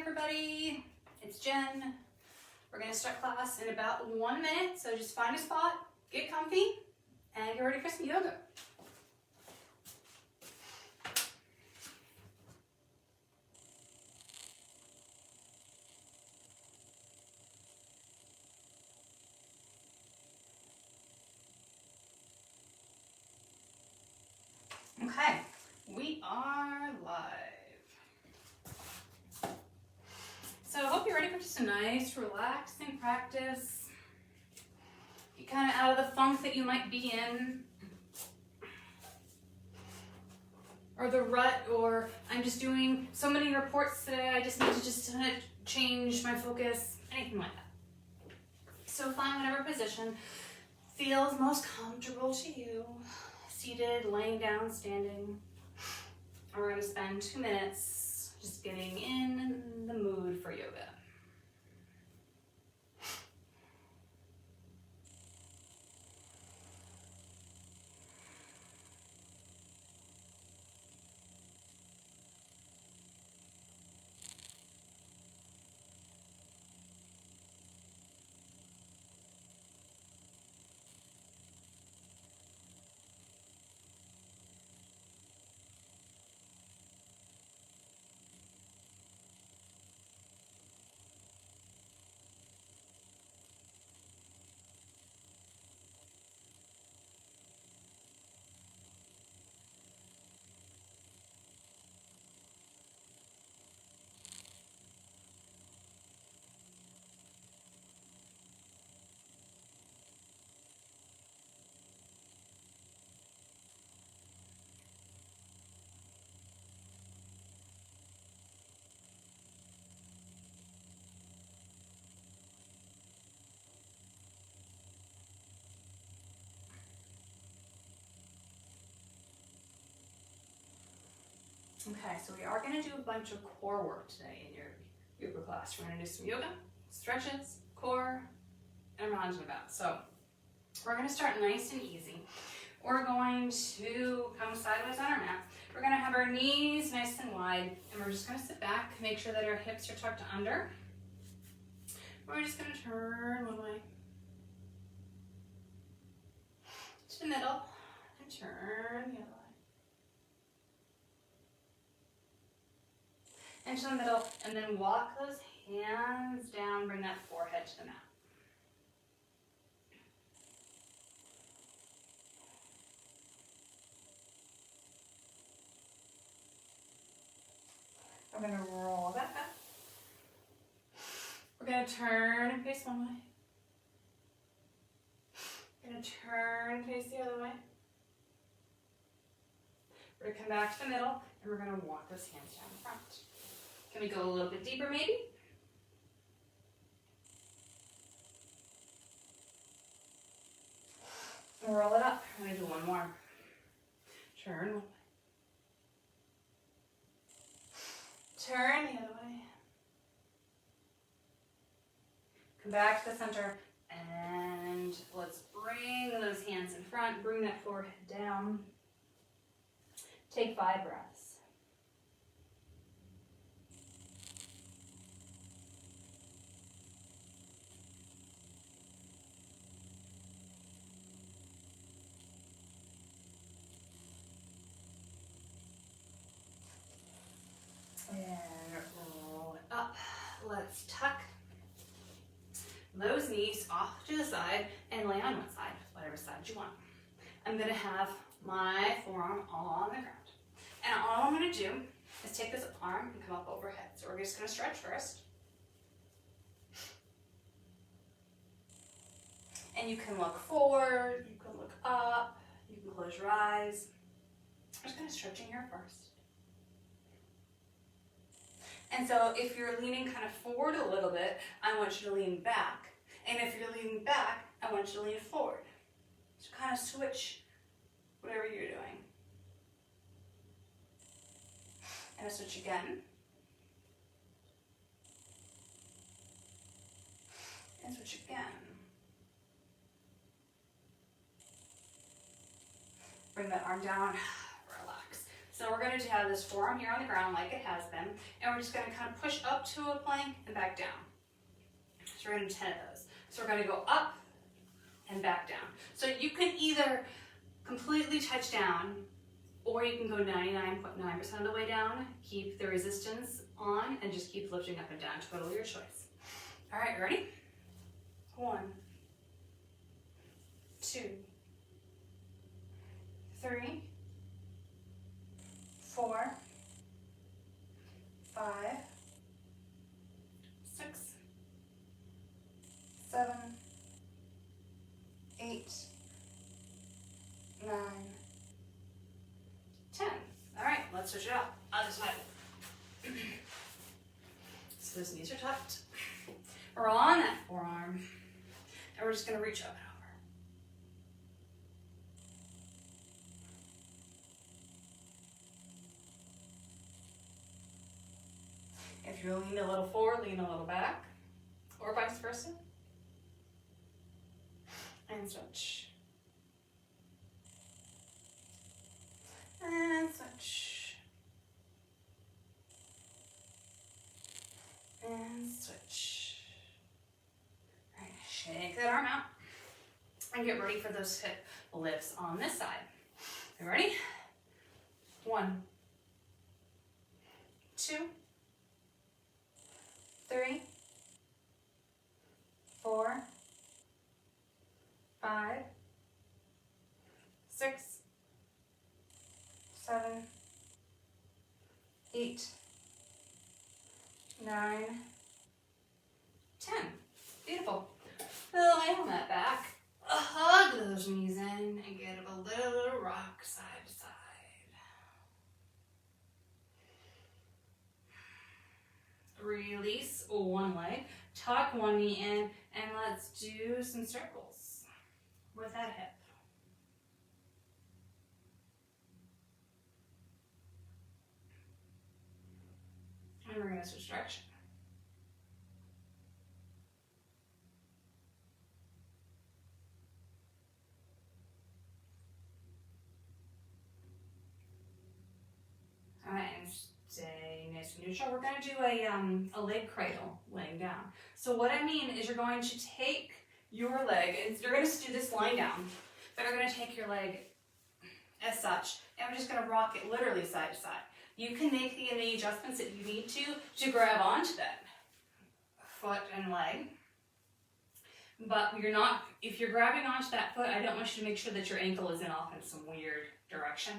everybody, it's Jen. We're gonna start class in about 1 minute, so just find a spot, get comfy, and get ready for some yoga. Okay, we are live. So I hope you're ready for just a nice, relaxing practice. Get kind of out of the funk that you might be in, or the rut, or I'm just doing so many reports today, I just need to just change my focus, anything like that. So find whatever position feels most comfortable to you. Seated, laying down, standing. We're going to spend 2 minutes just getting in the mood for yoga. Okay, so we are going to do a bunch of core work today in your yoga class. We're going to do some yoga, stretches, core, and round and about. So we're going to start nice and easy. We're going to come sideways on our mat. We're going to have our knees nice and wide, and we're just going to sit back, make sure that our hips are tucked under. We're just going to turn one way to the middle and turn the other way. Into the middle, and then walk those hands down, bring that forehead to the mat. We're going to roll that back. We're going to turn and face one way. We're going to turn and face the other way. We're going to come back to the middle, and we're going to walk those hands down the front. Can we go a little bit deeper maybe? And roll it up. I'm going to do one more. Turn one way. Turn the other way. Come back to the center, and let's bring those hands in front. Bring that forehead down. Take 5 breaths. And roll it up. Let's tuck those knees off to the side and lay on one side, whatever side you want. I'm going to have my forearm all on the ground. And all I'm going to do is take this arm and come up overhead. So we're just going to stretch first. And you can look forward, you can look up, you can close your eyes. I'm just kind of stretching here first. And so if you're leaning kind of forward a little bit, I want you to lean back. And if you're leaning back, I want you to lean forward. So kind of switch whatever you're doing. And I'll switch again. And switch again. Bring that arm down, relax. So we're going to have this forearm here on the ground like it has been, and we're just going to kind of push up to a plank and back down. So we're going to do 10 of those. So we're going to go up and back down. So you can either completely touch down, or you can go 99.9% of the way down, keep the resistance on, and just keep lifting up and down. Totally your choice. All right, ready? 1, 2, 3, 4, 5, 6, 7, 8, 9, 10. All right, let's switch it up. Other side. So those knees are tucked. We're on that forearm, and we're just going to reach up and over. If you're leaning a little forward, lean a little back, or vice versa. And switch. And switch. And switch. All right, shake that arm out. And get ready for those hip lifts on this side. You ready? 1, 2, 3, 4, 5, 6, 7, 8, 9, 10. Beautiful. Lay on that back. Hug those knees in and get a little rock side to side. Release one leg, tuck one knee in, and let's do some circles with that hip. And we're going to switch direction. All right, and stay nice and neutral. We're going to do a leg cradle laying down. So what I mean is you're going to take your leg, and you're going to do this lying down, but you're going to take your leg as such, and we're just going to rock it literally side to side. You can make the adjustments that you need to grab onto that foot and leg. But you're not, if you're grabbing onto that foot, I don't want you to make sure that your ankle isn't off in some weird direction.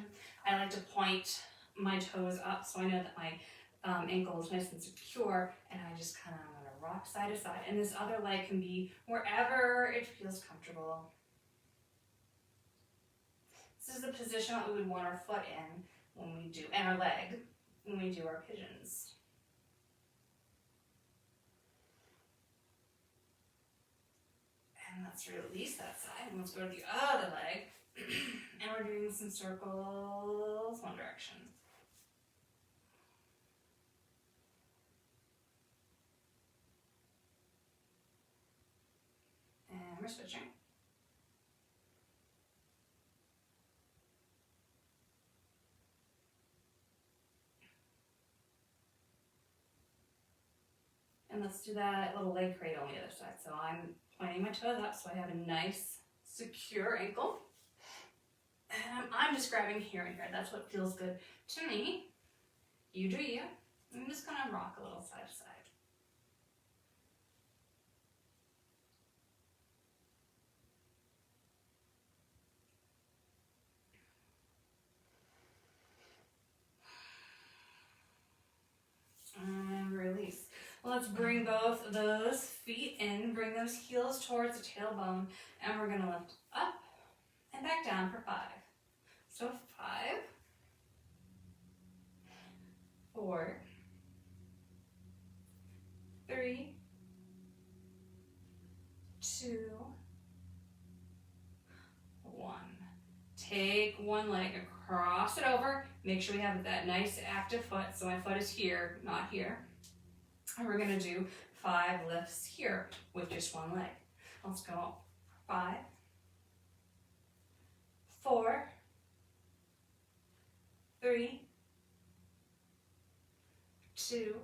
I like to point my toes up so I know that my ankle is nice and secure, and I just kind of want to rock side to side. And this other leg can be wherever it feels comfortable. This is the position that we would want our foot in when we do, and our leg, when we do our pigeons. And let's release that side, and let's go to the other leg. And we're doing some circles, one direction. And we're switching. And let's do that little leg cradle on the other side. So I'm pointing my toes up so I have a nice, secure ankle. And I'm just grabbing here and here. That's what feels good to me. You do you. I'm just going to rock a little side to side. And release. Let's bring both of those feet in, bring those heels towards the tailbone, and we're going to lift up and back down for 5. So 5, 4, 3, 2, 1. Take one leg across it over. Make sure we have that nice active foot. So my foot is here, not here. And we're going to do 5 lifts here with just one leg. Let's go 5, 4, 3, 2,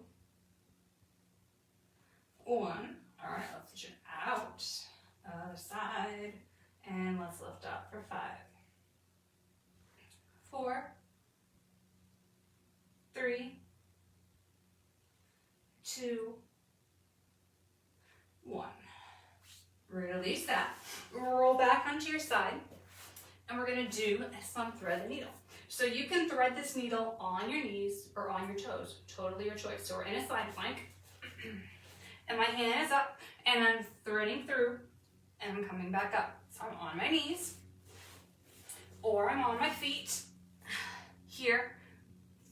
1. All right, let's push it out, other side, and let's lift up for 5, 4, 3, 2, 1. Release that. Roll back onto your side, and we're going to do some thread the needle. So you can thread this needle on your knees or on your toes, totally your choice. So we're in a side plank, and my hand is up, and I'm threading through, and I'm coming back up. So I'm on my knees, or I'm on my feet, here,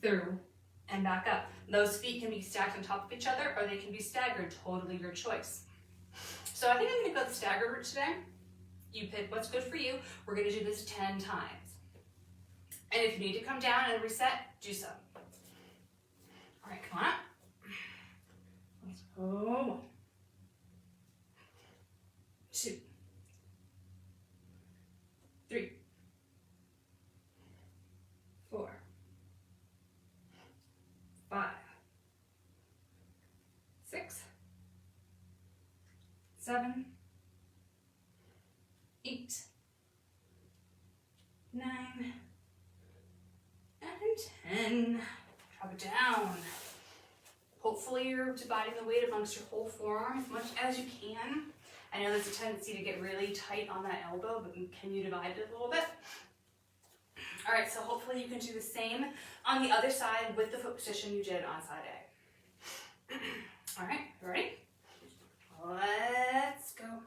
through, and back up. Those feet can be stacked on top of each other, or they can be staggered, totally your choice. So I think I'm going to go the stagger route today. You pick what's good for you. We're going to do this 10 times. And if you need to come down and reset, do so. All right, come on up. Let's go. 1, 2, 3, 4, 5, 6, 7, 8, 9, and 10. Drop it down. Hopefully you're dividing the weight amongst your whole forearm as much as you can. I know there's a tendency to get really tight on that elbow, but can you divide it a little bit? All right, so hopefully you can do the same on the other side with the foot position you did on side A. All right, ready? Let's go.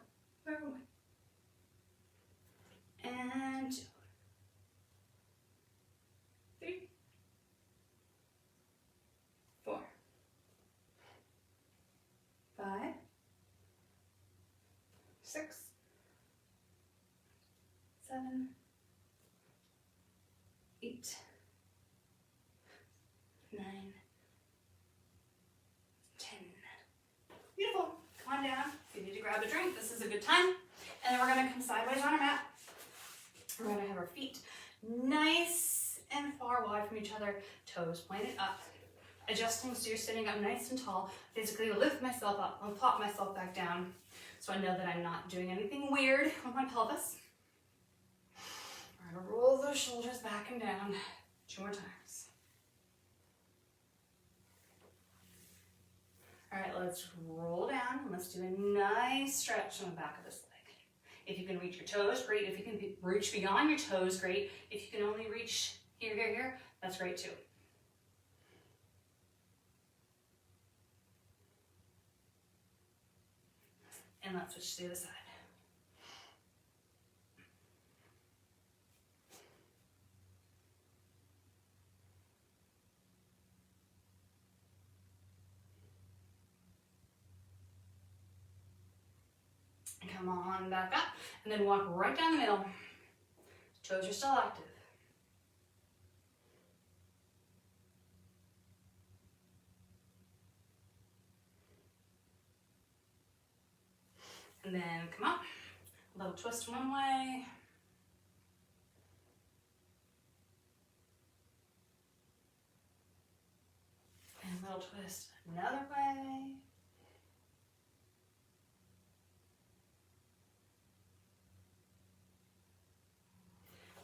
And 2, 3, 4, 5, 6, 7, 8, 9, 10. Beautiful. Come on down. If you need to grab a drink, this is a good time. And then we're going to come sideways on our mat. We're going to have our feet nice and far wide from each other, toes pointed up. Adjusting so you're sitting up nice and tall. Basically lift myself up and plop myself back down so I know that I'm not doing anything weird with my pelvis. We're going to roll those shoulders back and down 2 more times. All right, let's roll down and let's do a nice stretch on the back of this leg. If you can reach your toes, great. If you can reach beyond your toes, great. If you can only reach here, that's great too. And let's switch to the other side. Come on back up, and then walk right down the middle. Toes are still active. And then come up, a little twist one way. And a little twist another way.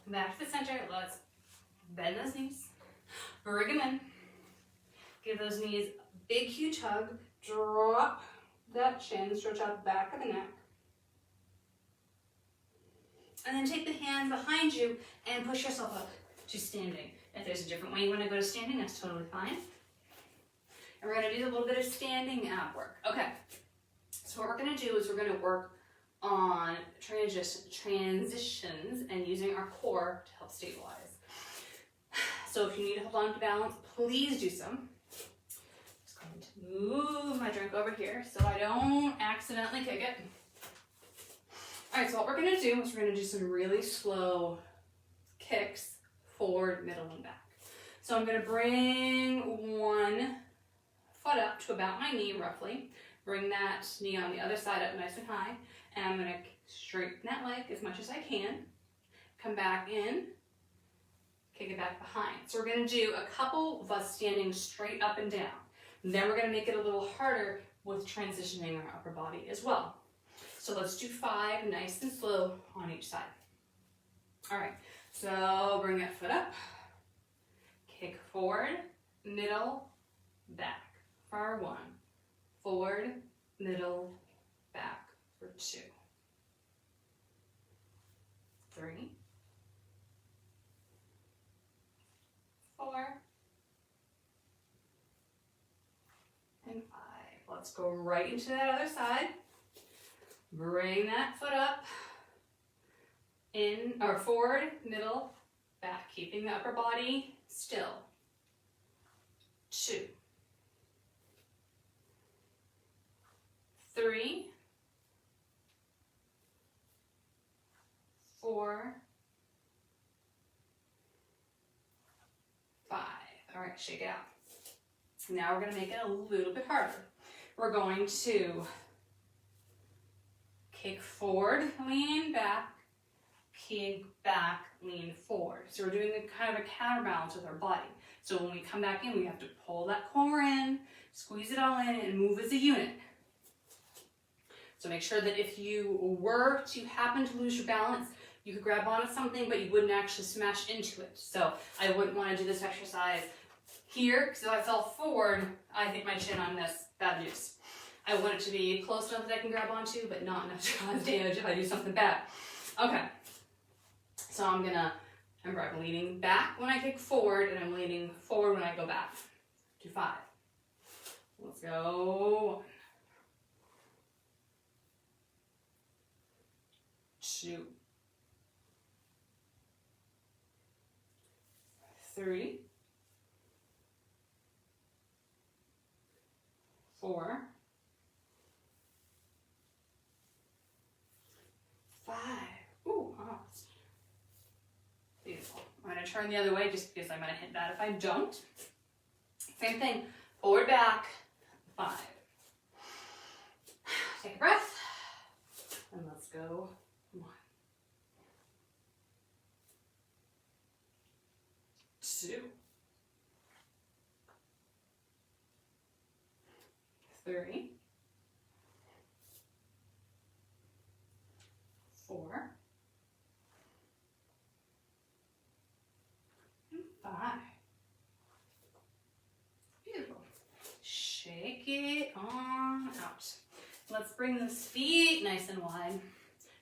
Back to the center, let's bend those knees, bring them in, give those knees a big huge hug, drop that chin, stretch out the back of the neck, and then take the hands behind you and push yourself up to standing. If there's a different way you want to go to standing, that's totally fine. And we're going to do a little bit of standing ab work. Okay, so what we're going to do is we're going to work on transitions and using our core to help stabilize. So if you need to hold on to balance, please do so. Just going to move my drink over here so I don't accidentally kick it. All right, so what we're going to do is we're going to do some really slow kicks forward, middle, and back. So I'm going to bring one foot up to about my knee roughly. Bring that knee on the other side up nice and high. And I'm going to straighten that leg as much as I can. Come back in, kick it back behind. So we're going to do a couple of us standing straight up and down. Then we're gonna make it a little harder with transitioning our upper body as well. So let's do 5 nice and slow on each side. All right, so bring that foot up, kick forward, middle, back for 1, forward, middle, back for 2, 3, 4, and 5. Let's go right into that other side. Bring that foot up, in or forward, middle, back, keeping the upper body still. 2, 3, 4, 5. All right, shake it out. Now we're going to make it a little bit harder. We're going to kick forward, lean back, kick back, lean forward. So we're doing a kind of a counterbalance with our body. So when we come back in, we have to pull that core in, squeeze it all in, and move as a unit. So make sure that if you were to happen to lose your balance, you could grab onto something, but you wouldn't actually smash into it. So I wouldn't want to do this exercise here, because if I fell forward, I hit my chin on this, bad news. I want it to be close enough that I can grab onto, but not enough to cause damage if I do something bad. Okay, so I'm leaning back when I kick forward, and I'm leaning forward when I go back. Do 5. Let's go. 2, 3, 4, 5. Ooh, oh. Beautiful. I'm going to turn the other way just because I'm going to hit that if I don't. Same thing. Forward, back, 5. Take a breath. And let's go. 1, 2, 3, 4, and 5. Beautiful. Shake it on out. Let's bring those feet nice and wide,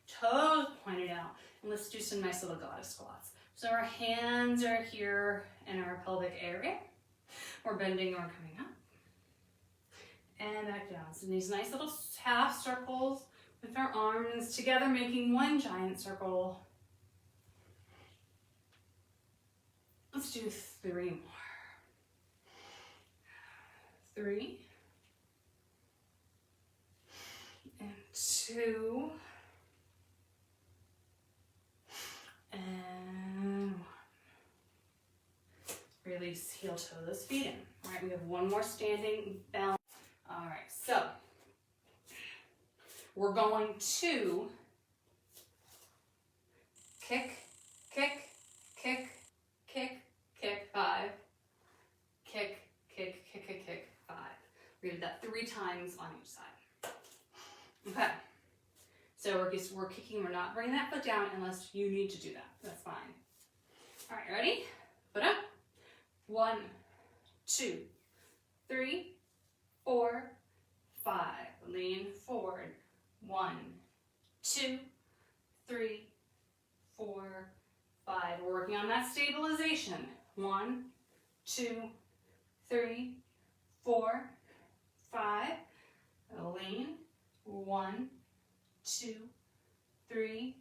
toes pointed out, and let's do some nice little goddess squats. So our hands are here in our pelvic area. We're bending or coming up. And back down. So these nice little half circles with our arms together, making one giant circle. Let's do 3 more. 3. And 2. And 1. Release, heel toe those feet in. All right, we have one more standing balance. All right, so we're going to kick, kick, kick, kick, kick, 5. Kick, kick, kick, kick, kick, 5. We're going to do that 3 times on each side. Okay. So we're kicking, we're not bringing that foot down unless you need to do that. That's fine. All right, ready? Foot up. 1, 2, 3, 4, 5. Lean forward. 1, 2, 3, 4, 5. We're working on that stabilization. 1, 2, 3, 4, 5. Lean. 1, 2, 3,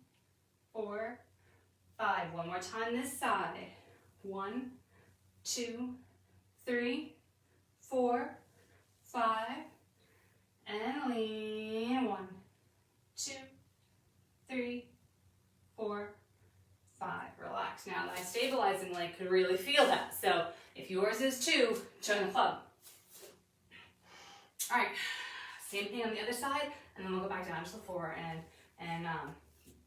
4, 5. One more time this side. 1, 2, 3, 4, 5. And lean. 1, 2, 3, 4, 5. Relax. Now my stabilizing leg could really feel that. So if yours is too, join the club. All right. Same thing on the other side, and then we'll go back down to the floor and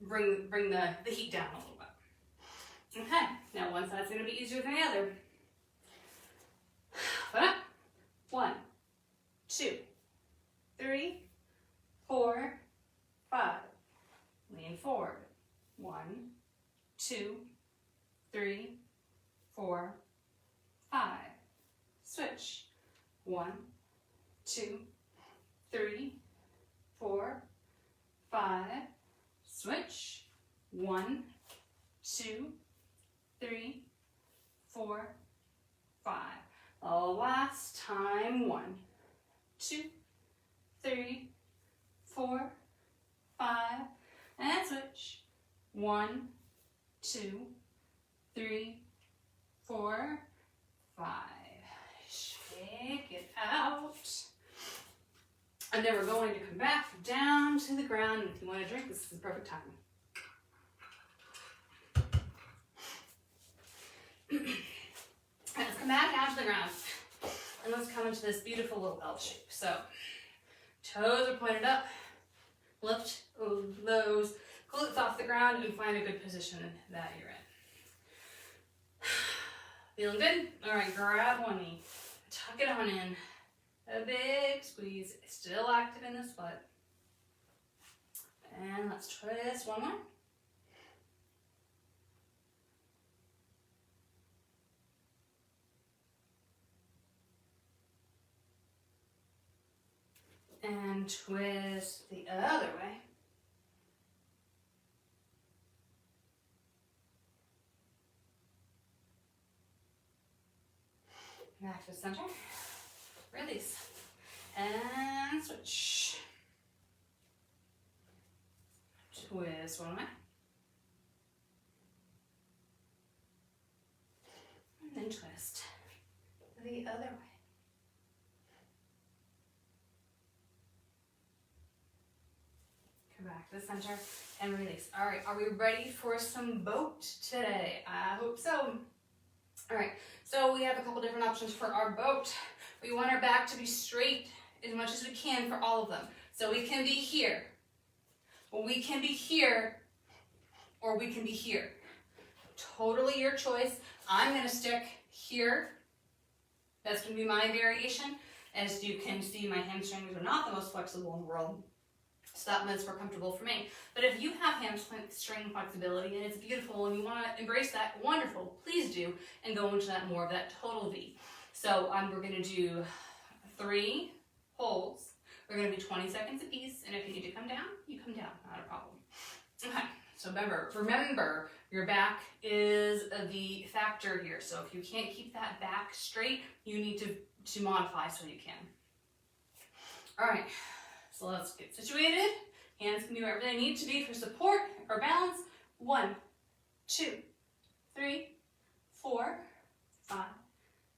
bring the heat down a little bit. Okay, now one side's going to be easier than the other. Foot up. 1, 1, 2, 3, 4, 5. Switch. 1, 2, 3, 4, 5. The last time. 1, 2, 3, 4, 5. And switch. 1, 2, 3, 4, 5. Shake it out. And then we're going to come back down to the ground. If you want to drink, this is the perfect time. Let's come back down to the ground. And let's come into this beautiful little L shape. So, toes are pointed up. Lift those glutes off the ground and find a good position that you're in. Feeling good? All right, grab one knee. Tuck it on in. A big squeeze. Still active in the split. And let's twist one more. And twist the other way. Back to the center. Release. And switch. Twist one way. And then twist the other way. Come back to the center and release. All right, are we ready for some boat today? I hope so. All right, so we have a couple different options for our boat. We want our back to be straight as much as we can for all of them. So we can be here, or we can be here, or we can be here. Totally your choice. I'm gonna stick here. That's gonna be my variation. As you can see, my hamstrings are not the most flexible in the world. So that means more comfortable for me. But if you have hamstring flexibility and it's beautiful and you want to embrace that, wonderful, please do, and go into that more of that total V. So we're going to do 3 holds. We're going to do 20 seconds apiece, and if you need to come down, you come down, not a problem. Okay, so remember, your back is the factor here. So if you can't keep that back straight, you need to modify so you can. All right. So let's get situated. Hands can be wherever they need to be for support or balance. 1, 2, 3, 4, 5,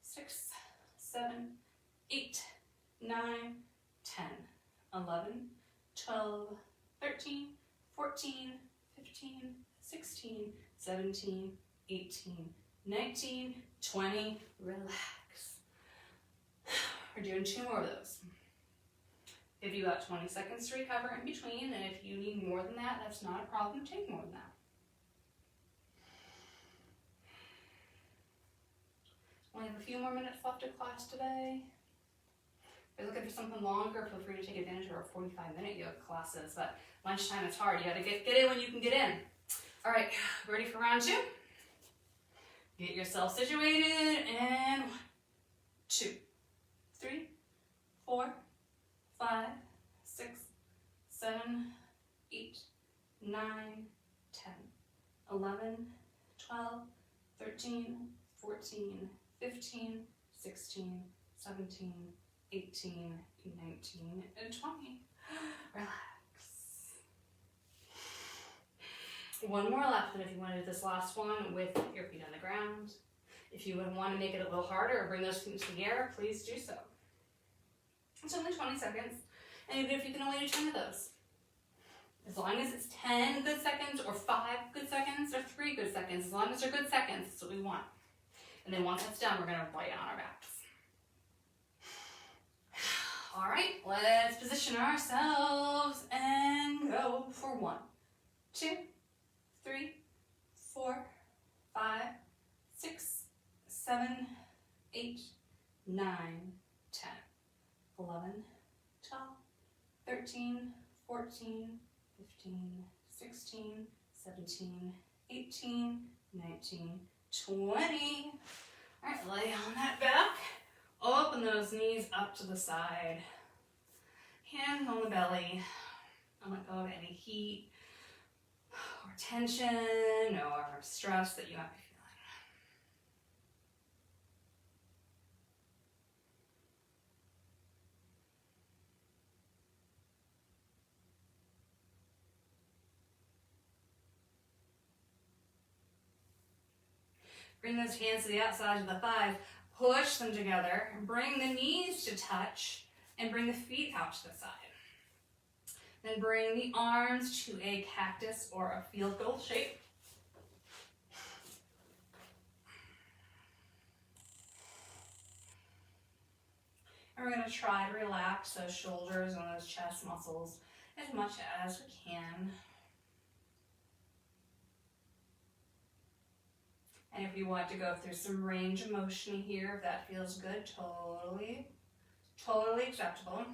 6, 7, 8, 9, 10, 11, 12, 13, 14, 15, 16, 17, 18, 19, 20. Relax. We're doing 2 more of those. Give you about 20 seconds to recover in between, and if you need more than that, that's not a problem. Take more than that. Only have a few more minutes left of class today. If you're looking for something longer, feel free to take advantage of our 45-minute yoga classes, but lunchtime it's hard. You gotta get in when you can get in. All right, ready for round 2? Get yourself situated, and 1, 2, 3, 4, 5, 6, 7, 8, 9, 10, 11, 12, 13, 14, 15, 16, 17, 18, 19, and 20. Relax. 1 more left, and if you want to do this last one with your feet on the ground, if you would want to make it a little harder or bring those feet to the air, please do so. It's only 20 seconds, and even if you can only do 10 of those. As long as it's 10 good seconds, or 5 good seconds, or 3 good seconds, as long as they're good seconds, that's what we want. And then once that's done, we're going to lay on our backs. All right, let's position ourselves and go for 1, 2, 3, 4, 5, 6, 7, 8, 9, 10. 11, 12, 13, 14, 15, 16, 17, 18, 19, 20. All right, lay on that back. Open open those knees up to the side. Hands on the belly. And let go of any heat or tension or stress that you might be feeling. Bring those hands to the outside of the thighs. Push them together. Bring the knees to touch and bring the feet out to the side. Then bring the arms to a cactus or a field goal shape. And we're going to try to relax those shoulders and those chest muscles as much as we can. And if you want to go through some range of motion here, if that feels good, totally acceptable.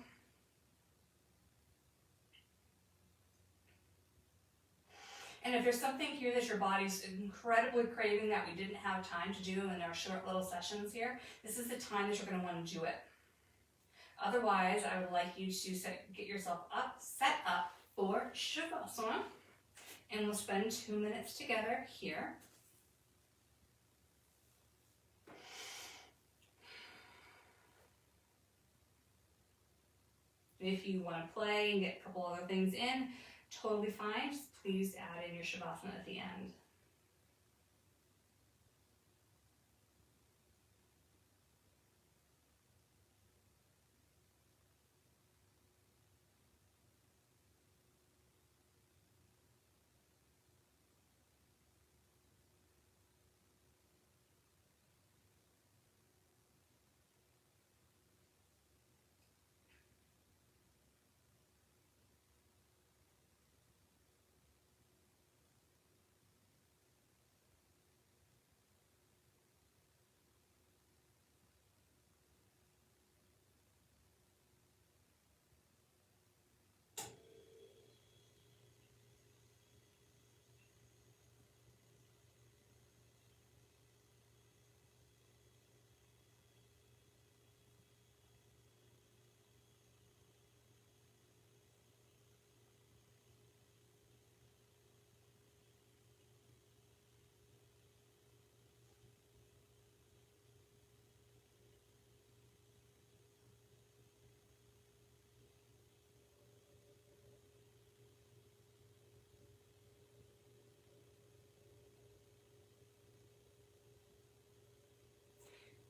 And if there's something here that your body's incredibly craving that we didn't have time to do in our short little sessions here, this is the time that you're going to want to do it. Otherwise, I would like you to get yourself set up for Shavasana. And we'll spend 2 minutes together here. If you want to play and get a couple other things in, totally fine. Just please add in your Shavasana at the end.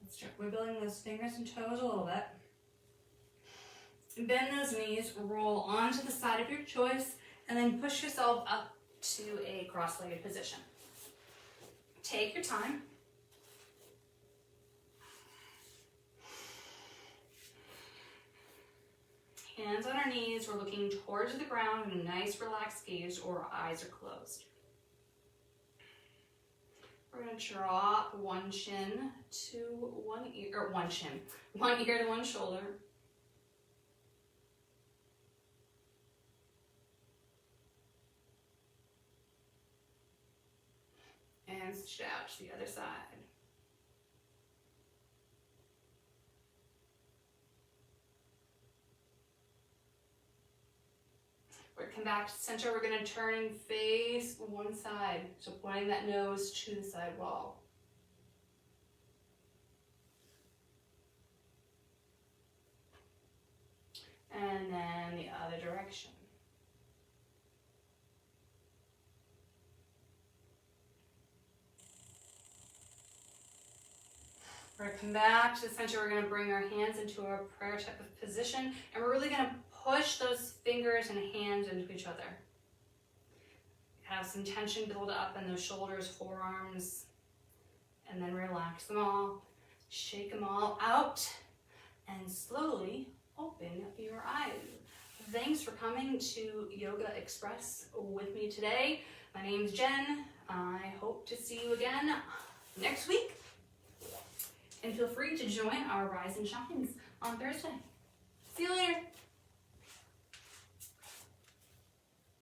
Let's start wiggling those fingers and toes a little bit. Bend those knees, roll onto the side of your choice, and then push yourself up to a cross-legged position. Take your time. Hands on our knees, we're looking towards the ground with a nice relaxed gaze, or our eyes are closed. We're going to drop one chin to one ear, or one ear to one shoulder. And switch it out to the other side. We're come back to center. We're going to turn and face one side. So pointing that nose to the side wall. And then the other direction. We're going to come back to the center. We're going to bring our hands into a prayer type of position. And we're really going to push those fingers and hands into each other. Have some tension build up in those shoulders, forearms, and then relax them all. Shake them all out and slowly open your eyes. Thanks for coming to Yoga Express with me today. My name's Jen. I hope to see you again next week. And feel free to join our Rise and Shines on Thursday. See you later.